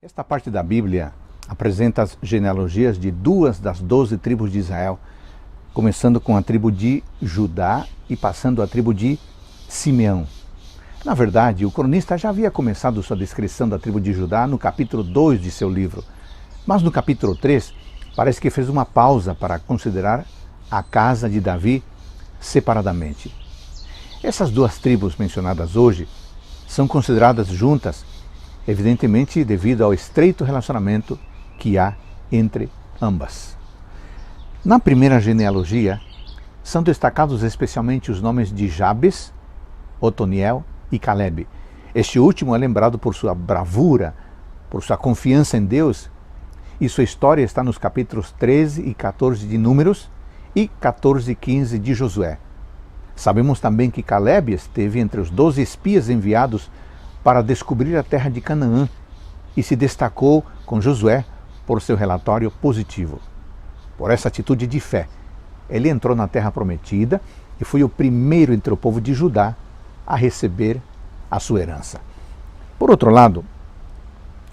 Esta parte da Bíblia apresenta as genealogias de duas das 12 tribos de Israel, começando com a tribo de Judá e passando a tribo de Simeão. Na verdade, o cronista já havia começado sua descrição da tribo de Judá no capítulo 2 de seu livro, mas no capítulo 3 parece que fez uma pausa para considerar a casa de Davi separadamente. Essas duas tribos mencionadas hoje são consideradas juntas, evidentemente devido ao estreito relacionamento que há entre ambas. Na primeira genealogia, são destacados especialmente os nomes de Jabes, Otoniel e Calebe. Este último é lembrado por sua bravura, por sua confiança em Deus, e sua história está nos capítulos 13 e 14 de Números e 14 e 15 de Josué. Sabemos também que Calebe esteve entre os 12 espias enviados para descobrir a terra de Canaã e se destacou com Josué por seu relatório positivo. Por essa atitude de fé, ele entrou na terra prometida e foi o primeiro entre o povo de Judá a receber a sua herança. Por outro lado,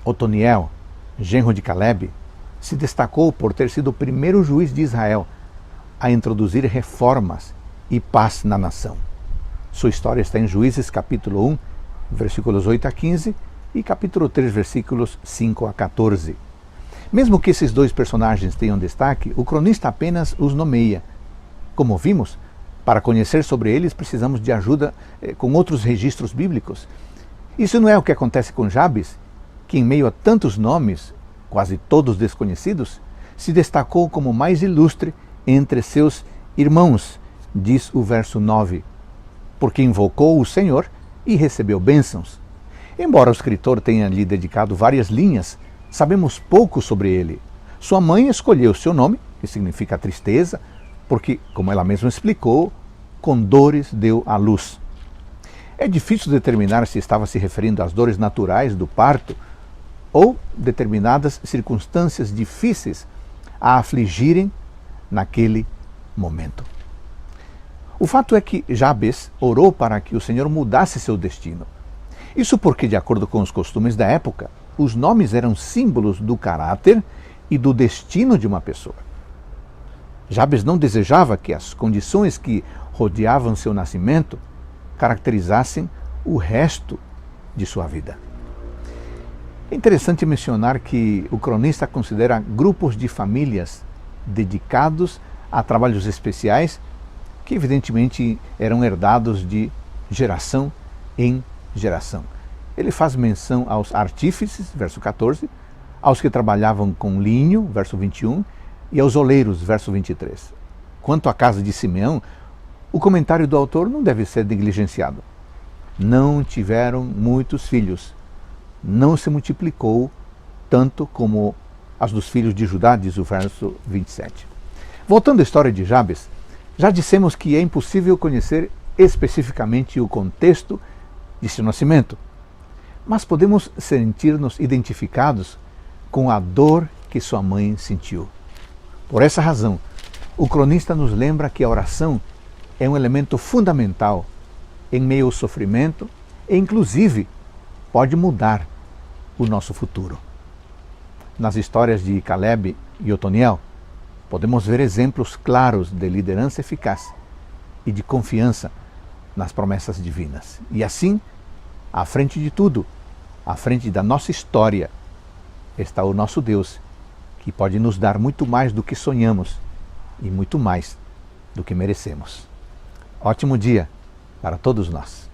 Otoniel, genro de Calebe, se destacou por ter sido o primeiro juiz de Israel a introduzir reformas e paz na nação. Sua história está em Juízes capítulo 1, versículos 8 a 15 e capítulo 3, versículos 5 a 14. Mesmo que esses dois personagens tenham destaque, o cronista apenas os nomeia. Como vimos, para conhecer sobre eles precisamos de ajuda com outros registros bíblicos. Isso não é o que acontece com Jabes, que em meio a tantos nomes, quase todos desconhecidos, se destacou como mais ilustre entre seus irmãos, diz o verso 9, porque invocou o Senhor e recebeu bênçãos. Embora o escritor tenha lhe dedicado várias linhas, sabemos pouco sobre ele. Sua mãe escolheu seu nome, que significa tristeza, porque, como ela mesma explicou, com dores deu à luz. É difícil determinar se estava se referindo às dores naturais do parto ou determinadas circunstâncias difíceis a afligirem naquele momento. O fato é que Jabes orou para que o Senhor mudasse seu destino. Isso porque, de acordo com os costumes da época, os nomes eram símbolos do caráter e do destino de uma pessoa. Jabes não desejava que as condições que rodeavam seu nascimento caracterizassem o resto de sua vida. É interessante mencionar que o cronista considera grupos de famílias dedicados a trabalhos especiais que evidentemente eram herdados de geração em geração. Ele faz menção aos artífices, verso 14, aos que trabalhavam com linho, verso 21, e aos oleiros, verso 23. Quanto à casa de Simeão, o comentário do autor não deve ser negligenciado. Não tiveram muitos filhos, não se multiplicou tanto como as dos filhos de Judá, diz o verso 27. Voltando à história de Jabes, já dissemos que é impossível conhecer especificamente o contexto de seu nascimento, mas podemos sentir-nos identificados com a dor que sua mãe sentiu. Por essa razão, o cronista nos lembra que a oração é um elemento fundamental em meio ao sofrimento e, inclusive, pode mudar o nosso futuro. Nas histórias de Calebe e Otoniel, podemos ver exemplos claros de liderança eficaz e de confiança nas promessas divinas. E assim, à frente de tudo, à frente da nossa história, está o nosso Deus, que pode nos dar muito mais do que sonhamos e muito mais do que merecemos. Ótimo dia para todos nós.